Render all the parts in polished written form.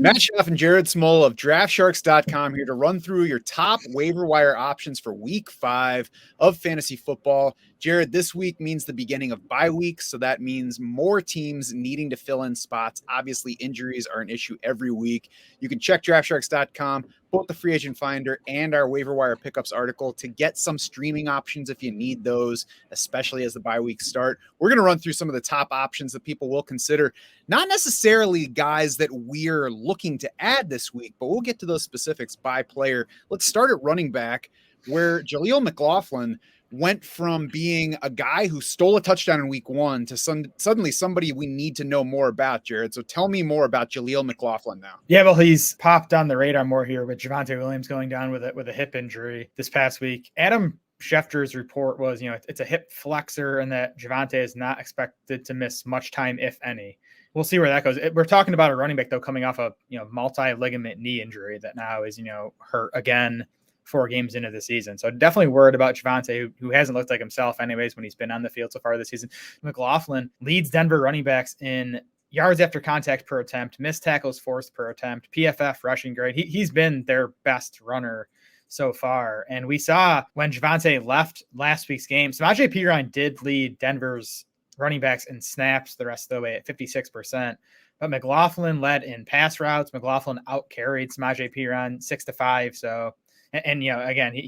Matt Schaff and Jared Small of DraftSharks.com here to run through your top waiver wire options for week 5 of fantasy football. Jared, this week means the beginning of bye week, so that means more teams needing to fill in spots. Obviously, injuries are an issue every week. You can check DraftSharks.com, both the free agent finder and our waiver wire pickups article to get some streaming options if you need those, especially as the bye weeks start. We're going to run through some of the top options that people will consider. Not necessarily guys that we're looking to add this week, but we'll get to those specifics by player. Let's start at running back, where Jaleel McLaughlin went from being a guy who stole a touchdown in week 1 to suddenly somebody we need to know more about, Jared. So tell me more about Jaleel McLaughlin now. Yeah, well, he's popped on the radar more here with Jameson Williams going down with a hip injury this past week. Adam Schefter's report was, it's a hip flexor and that Javonte is not expected to miss much time, if any. We'll see where that goes. We're talking about a running back, though, coming off a multi-ligament knee injury that now is, hurt again 4 games into the season. So definitely worried about Javonte, who hasn't looked like himself anyways when he's been on the field so far this season. McLaughlin leads Denver running backs in yards after contact per attempt, missed tackles forced per attempt, PFF rushing grade. He's been their best runner so far. And we saw when Javonte left last week's game, Samaje Perine did lead Denver's running backs in snaps the rest of the way at 56%. But McLaughlin led in pass routes. McLaughlin out-carried Samaje Perine 6-5. So, and again,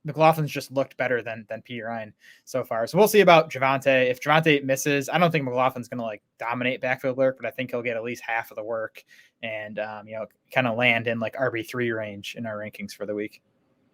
McLaughlin's just looked better than Perine so far. So we'll see about Javonte. If Javonte misses, I don't think McLaughlin's going to dominate backfield work, but I think he'll get at least half of the work and, kind of land in RB3 range in our rankings for the week.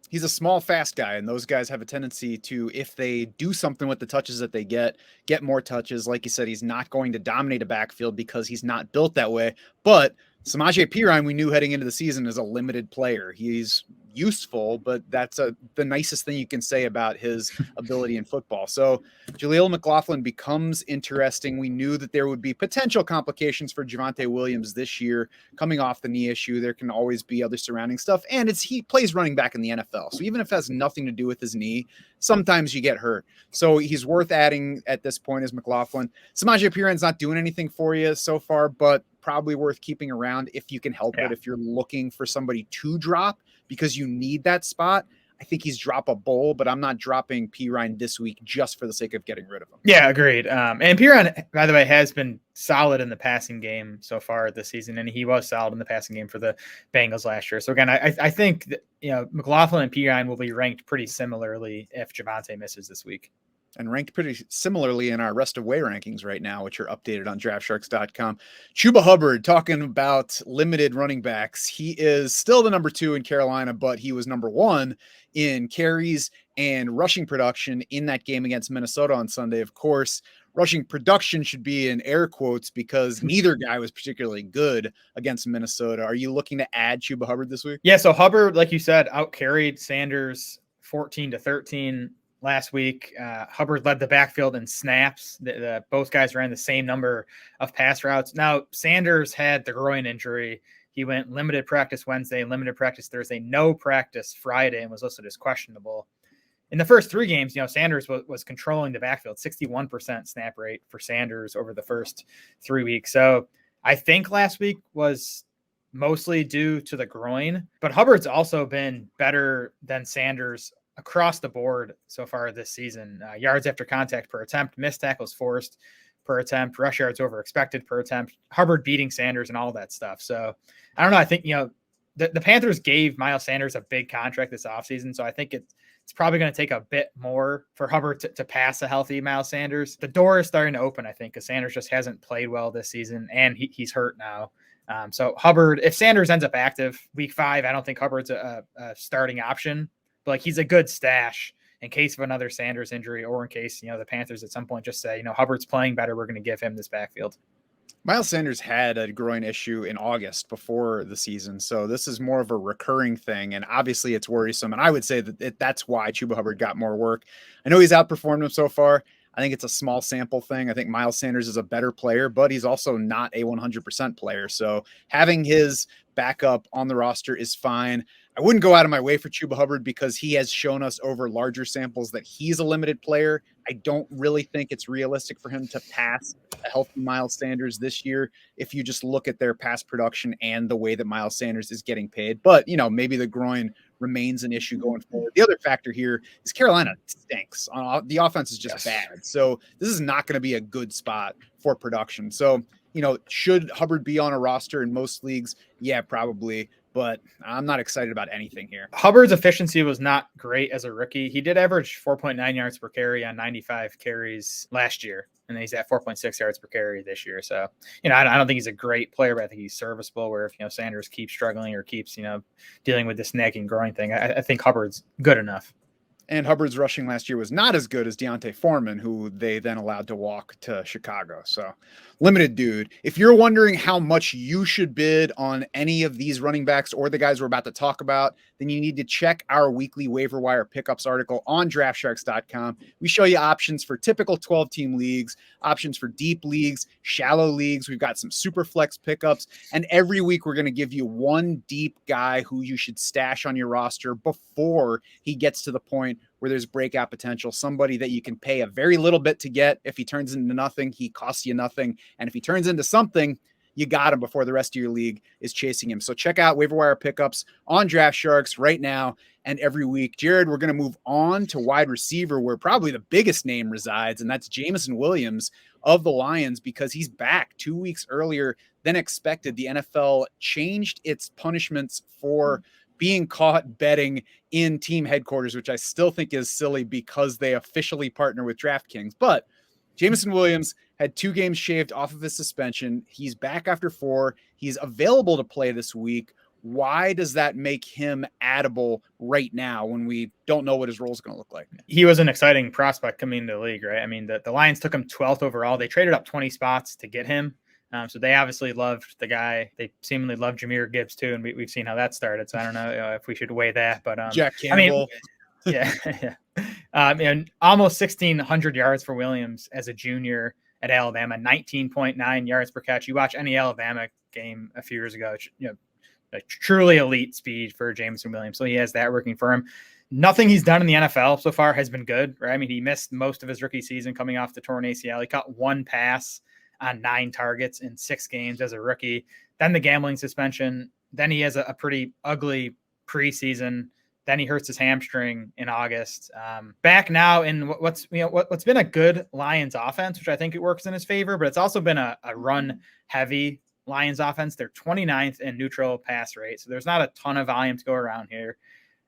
He's a small, fast guy, and those guys have a tendency to, if they do something with the touches that they get more touches. Like you said, he's not going to dominate a backfield because he's not built that way. But Samaje Perine, we knew heading into the season, is a limited player. He's useful, but that's the nicest thing you can say about his ability in football. So Jaleel McLaughlin becomes interesting. We knew that there would be potential complications for Jameson Williams this year coming off the knee issue. There can always be other surrounding stuff. And he plays running back in the NFL. So even if it has nothing to do with his knee, sometimes you get hurt. So he's worth adding at this point as McLaughlin. Samaje Perine's not doing anything for you so far, but probably worth keeping around if you can help it. If you're looking for somebody to drop because you need that spot, I think he's droppable, but I'm not dropping Perine this week just for the sake of getting rid of him. Yeah, agreed. And Perine, by the way, has been solid in the passing game so far this season, and he was solid in the passing game for the Bengals last year. So again, I think that, McLaughlin and Perine will be ranked pretty similarly if Javonte misses this week. And ranked pretty similarly in our rest of way rankings right now, which are updated on DraftSharks.com. Chuba Hubbard, talking about limited running backs. He is still the number 2 in Carolina, but he was number 1 in carries and rushing production in that game against Minnesota on Sunday. Of course, rushing production should be in air quotes because neither guy was particularly good against Minnesota. Are you looking to add Chuba Hubbard this week? Yeah, so Hubbard, like you said, out-carried Sanders 14-13. Last week, Hubbard led the backfield in snaps. Both guys ran the same number of pass routes. Now, Sanders had the groin injury. He went limited practice Wednesday, limited practice Thursday, no practice Friday, and was listed as questionable. In the first 3 games, Sanders was controlling the backfield, 61% snap rate for Sanders over the first 3 weeks. So I think last week was mostly due to the groin, but Hubbard's also been better than Sanders across the board so far this season. Yards after contact per attempt, missed tackles forced per attempt, rush yards over expected per attempt, Hubbard beating Sanders and all that stuff. So I don't know. I think, the Panthers gave Miles Sanders a big contract this offseason. So I think it's probably going to take a bit more for Hubbard to pass a healthy Miles Sanders. The door is starting to open, I think, because Sanders just hasn't played well this season and he's hurt now. So Hubbard, if Sanders ends up active week 5, I don't think Hubbard's a starting option. But he's a good stash in case of another Sanders injury or in case, the Panthers at some point just say, Hubbard's playing better. We're going to give him this backfield. Miles Sanders had a groin issue in August before the season. So this is more of a recurring thing. And obviously it's worrisome. And I would say that that's why Chuba Hubbard got more work. I know he's outperformed him so far. I think it's a small sample thing. I think Miles Sanders is a better player, but he's also not a 100% player. So having his backup on the roster is fine. I wouldn't go out of my way for Chuba Hubbard because he has shown us over larger samples that he's a limited player. I don't really think it's realistic for him to pass a healthy Miles Sanders this year if you just look at their pass production and the way that Miles Sanders is getting paid. But, maybe the groin remains an issue going forward. The other factor here is Carolina stinks. The offense is just bad. So this is not going to be a good spot for production. So, should Hubbard be on a roster in most leagues? Yeah, probably. But I'm not excited about anything here. Hubbard's efficiency was not great as a rookie. He did average 4.9 yards per carry on 95 carries last year, and then he's at 4.6 yards per carry this year. So, I don't think he's a great player, but I think he's serviceable. Where if Sanders keeps struggling or keeps dealing with this nagging groin thing, I think Hubbard's good enough. And Hubbard's rushing last year was not as good as Deontay Foreman, who they then allowed to walk to Chicago. So limited dude. If you're wondering how much you should bid on any of these running backs or the guys we're about to talk about, then you need to check our weekly waiver wire pickups article on draftsharks.com. We show you options for typical 12-team leagues, options for deep leagues, shallow leagues. We've got some super flex pickups. And every week we're going to give you one deep guy who you should stash on your roster before he gets to the point where there's breakout potential, somebody that you can pay a very little bit to get. If he turns into nothing, he costs you nothing. And if he turns into something, you got him before the rest of your league is chasing him. So check out waiver wire pickups on Draft Sharks right now and every week. Jared, we're going to move on to wide receiver, where probably the biggest name resides, and that's Jameson Williams of the Lions, because he's back 2 weeks earlier than expected. The NFL changed its punishments for being caught betting in team headquarters, which I still think is silly because they officially partner with DraftKings. But Jameson Williams had 2 games shaved off of his suspension. He's back after 4. He's available to play this week. Why does that make him addable right now when we don't know what his role is going to look like? He was an exciting prospect coming into the league, right? I mean, the Lions took him 12th overall. They traded up 20 spots to get him. So they obviously loved the guy. They seemingly loved Jahmyr Gibbs too, and we've seen how that started. So I don't know if we should weigh that, but Jack Campbell. Yeah. And almost 1,600 yards for Williams as a junior at Alabama, 19.9 yards per catch. You watch any Alabama game a few years ago, like truly elite speed for Jameson Williams. So he has that working for him. Nothing he's done in the NFL so far has been good, right? I mean, he missed most of his rookie season coming off the torn ACL. He caught 1 pass on 9 targets in 6 games as a rookie. Then the gambling suspension. Then he has a pretty ugly preseason. Then he hurts his hamstring in August. Back now in what's been a good Lions offense, which I think it works in his favor, but it's also been a run heavy Lions offense. They're 29th in neutral pass rate, so there's not a ton of volume to go around here.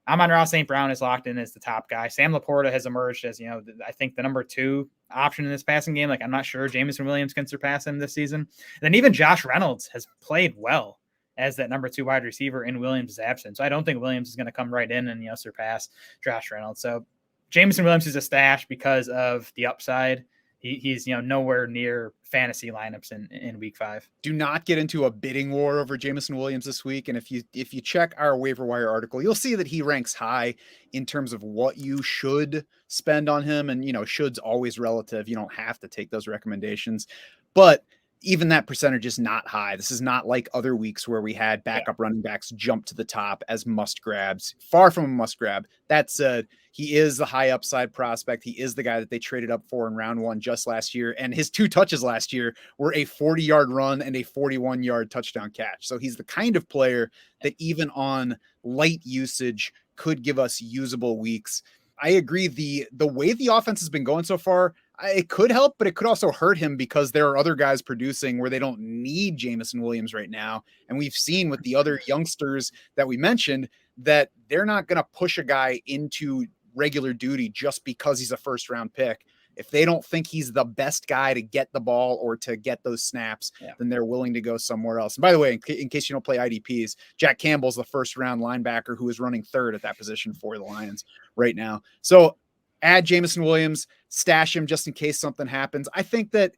Amon-Ra St. Brown is locked in as the top guy. Sam Laporta has emerged as, I think the number 2 option in this passing game. Like, I'm not sure Jameson Williams can surpass him this season. And then even Josh Reynolds has played well as that number 2 wide receiver in Williams' absence. So I don't think Williams is going to come right in and, surpass Josh Reynolds. So Jameson Williams is a stash because of the upside. He's nowhere near fantasy lineups in week 5. Do not get into a bidding war over Jameson Williams this week. And if you check our waiver wire article, you'll see that he ranks high in terms of what you should spend on him. And, should's always relative. You don't have to take those recommendations, but even that percentage is not high. This is not like other weeks where we had backup running backs jump to the top as must grabs. Far from a must grab. That said, he is the high upside prospect. He is the guy that they traded up for in round 1 just last year. And his 2 touches last year were a 40-yard run and a 41-yard touchdown catch. So he's the kind of player that even on light usage could give us usable weeks. I agree. The way the offense has been going so far, it could help, but it could also hurt him because there are other guys producing where they don't need Jameson Williams right now. And we've seen with the other youngsters that we mentioned that they're not going to push a guy into regular duty just because he's a first-round pick. If they don't think he's the best guy to get the ball or to get those snaps, then they're willing to go somewhere else. And by the way, in case you don't play IDPs, Jack Campbell's the first-round linebacker who is running 3rd at that position for the Lions right now. So add Jameson Williams, stash him just in case something happens. I think that,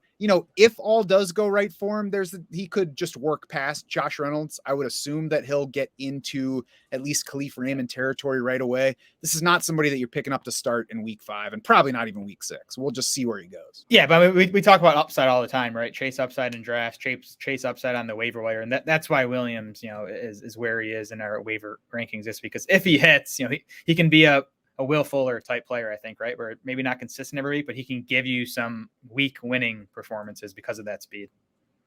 if all does go right for him, he could just work past Josh Reynolds. I would assume that he'll get into at least Khalif Raymond territory right away. This is not somebody that you're picking up to start in week 5 and probably not even week 6. We'll just see where he goes. Yeah, but we talk about upside all the time, right? Chase upside in drafts, chase upside on the waiver wire. And that's why Williams, is where he is in our waiver rankings this week. Because if he hits, he can be a a Will Fuller type player, I think, right? Where maybe not consistent every week, but he can give you some week winning performances because of that speed.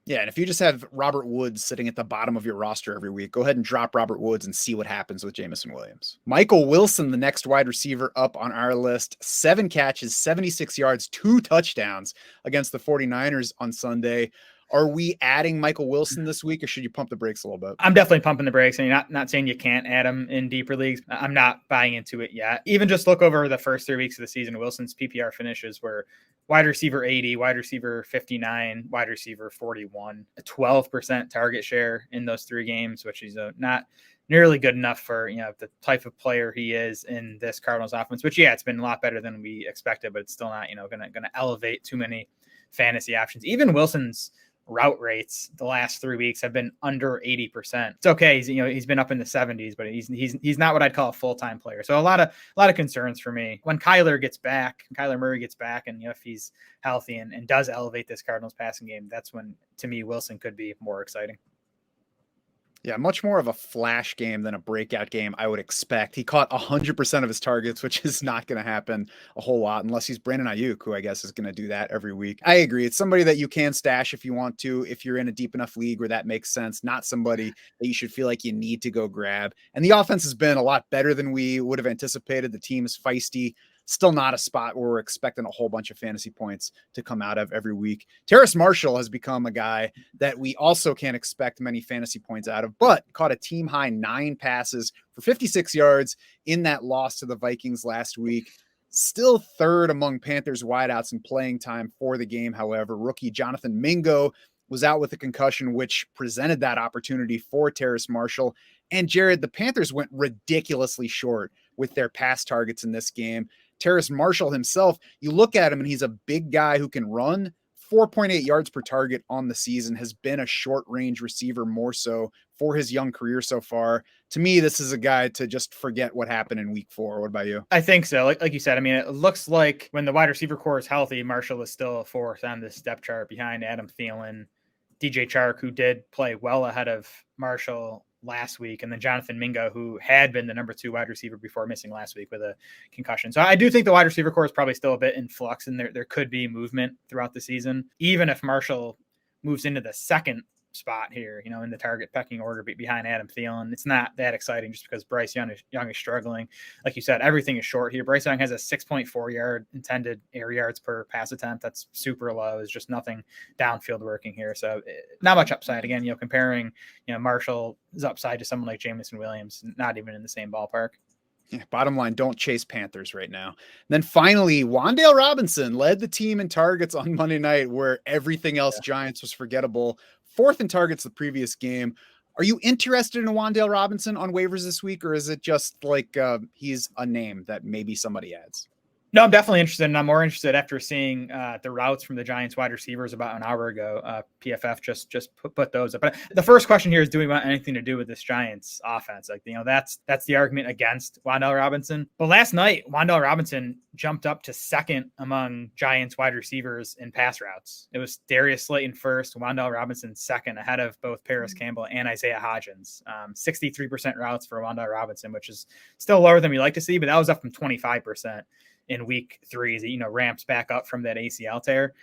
Yeah, and if you just have Robert Woods sitting at the bottom of your roster every week, go ahead and drop Robert Woods and see what happens with Jameson Williams. Michael Wilson, the next wide receiver up on our list, 7 catches, 76 yards, 2 touchdowns against the 49ers on Sunday. Are we adding Michael Wilson this week, or should you pump the brakes a little bit? I'm definitely pumping the brakes. And not saying you can't add him in deeper leagues. I'm not buying into it yet. Even just look over the first 3 weeks of the season. Wilson's PPR finishes were wide receiver 80, wide receiver 59, wide receiver 41, a 12% target share in those 3 games, which is not nearly good enough for the type of player he is in this Cardinals offense. Which it's been a lot better than we expected, but it's still not gonna elevate too many fantasy options. Even Wilson's route rates the last 3 weeks have been under 80%. It's okay. He's been up in the 70s, but he's not what I'd call a full-time player. So a lot of concerns for me. When Kyler Murray gets back, and if he's healthy and does elevate this Cardinals passing game, that's when, to me, Wilson could be more exciting. Yeah, much more of a flash game than a breakout game, I would expect. He caught 100% of his targets, which is not going to happen a whole lot unless he's Brandon Ayuk, who I guess is going to do that every week. I agree. It's somebody that you can stash if you want to, if you're in a deep enough league where that makes sense, not somebody that you should feel like you need to go grab. And the offense has been a lot better than we would have anticipated. The team is feisty. Still not a spot where we're expecting a whole bunch of fantasy points to come out of every week. Terrace Marshall has become a guy that we also can't expect many fantasy points out of, but caught a team high 9 passes for 56 yards in that loss to the Vikings last week. Still third among Panthers wideouts in playing time for the game. However, rookie Jonathan Mingo was out with a concussion, which presented that opportunity for Terrace Marshall. And Jared, the Panthers went ridiculously short with their pass targets in this game. Terrace Marshall himself, you look at him and he's a big guy who can run. 4.8 yards per target on the season, has been a short range receiver more so for his young career so far. To me, this is a guy to just forget what happened in week 4. What about you? I think so. Like you said, I mean, it looks like when the wide receiver core is healthy, Marshall is still 4th on this depth chart behind Adam Thielen, DJ Chark, who did play well ahead of Marshall last week, and then Jonathan Mingo, who had been the number 2 wide receiver before missing last week with a concussion. So I do think the wide receiver core is probably still a bit in flux, and there could be movement throughout the season. Even if Marshall moves into the second spot here, in the target pecking order behind Adam Thielen, it's not that exciting just because Bryce Young is struggling. Like you said, everything is short here. Bryce Young has a 6.4 yard intended air yards per pass attempt. That's super low. There's just nothing downfield working here. So not much upside. Again, comparing, Marshall's upside to someone like Jameson Williams, not even in the same ballpark. Yeah, bottom line, don't chase Panthers right now. And then finally, Wan'Dale Robinson led the team in targets on Monday night, where everything else Giants was forgettable. 4th in targets the previous game. Are you interested in Wan'Dale Robinson on waivers this week, or is it just like he's a name that maybe somebody adds? No, I'm definitely interested, and I'm more interested after seeing the routes from the Giants wide receivers about an hour ago. PFF just put those up. But the first question here is, do we want anything to do with this Giants offense? That's the argument against Wan'Dale Robinson. But last night, Wan'Dale Robinson jumped up to 2nd among Giants wide receivers in pass routes. It was Darius Slayton 1st, Wan'Dale Robinson 2nd, ahead of both Paris Campbell and Isaiah Hodgins. 63% routes for Wan'Dale Robinson, which is still lower than we like to see, but that was up from 25% in week 3 as he, ramps back up from that ACL tear.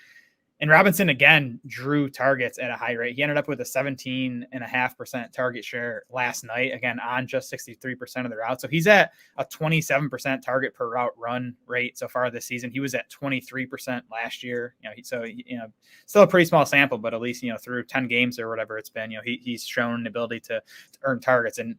And Robinson, again, drew targets at a high rate. He ended up with a 17.5% target share last night, again, on just 63% of the route. So he's at a 27% target per route run rate so far this season. He was at 23% last year. Still a pretty small sample, but at least, through 10 games or whatever it's been, he's shown an ability to earn targets. And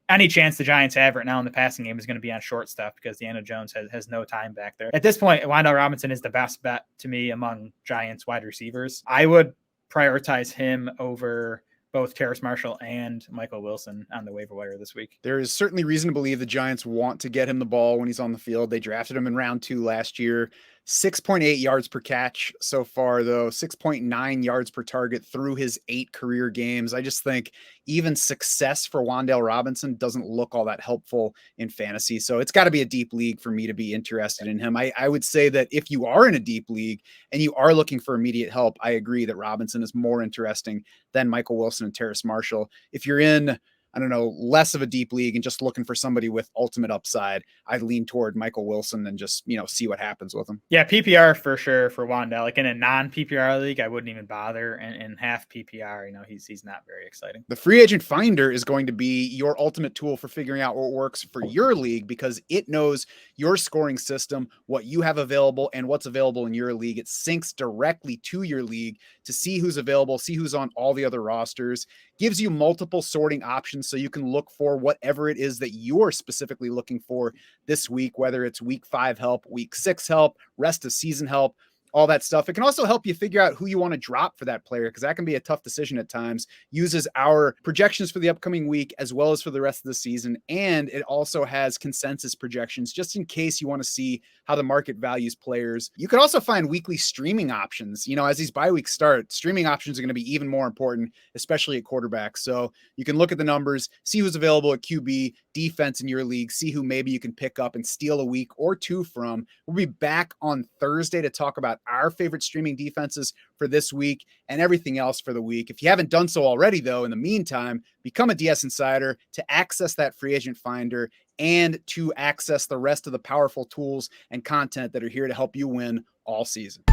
any chance the Giants have right now in the passing game is going to be on short stuff because Deanna Jones has no time back there. At this point, Wan'Dale Robinson is the best bet to me among Giants wide receivers. I would prioritize him over both Terrace Marshall and Michael Wilson on the waiver wire this week. There is certainly reason to believe the Giants want to get him the ball when he's on the field. They drafted him in round 2 last year. 6.8 yards per catch so far, though. 6.9 yards per target through his 8 career games. I just think even success for Wan'Dale Robinson doesn't look all that helpful in fantasy. So it's got to be a deep league for me to be interested in him. I would say that if you are in a deep league and you are looking for immediate help, I agree that Robinson is more interesting than Michael Wilson and Terrace Marshall. If you're in I don't know, less of a deep league and just looking for somebody with ultimate upside, I'd lean toward Michael Wilson and just, see what happens with him. Yeah, PPR for sure for Wan'Dale. Like in a non-PPR league, I wouldn't even bother. And in half PPR, he's not very exciting. The free agent finder is going to be your ultimate tool for figuring out what works for your league because it knows your scoring system, what you have available, and what's available in your league. It syncs directly to your league to see who's available, see who's on all the other rosters, gives you multiple sorting options so you can look for whatever it is that you're specifically looking for this week, whether it's week 5 help, week 6 help, rest of season help, all that stuff. It can also help you figure out who you want to drop for that player because that can be a tough decision at times. Uses our projections for the upcoming week as well as for the rest of the season. And it also has consensus projections just in case you want to see how the market values players. You can also find weekly streaming options. As these bye weeks start, streaming options are going to be even more important, especially at quarterback. So you can look at the numbers, see who's available at QB, defense in your league, see who maybe you can pick up and steal a week or two from. We'll be back on Thursday to talk about our favorite streaming defenses for this week and everything else for the week. If you haven't done so already, though, in the meantime, become a DS Insider to access that free agent finder and to access the rest of the powerful tools and content that are here to help you win all season.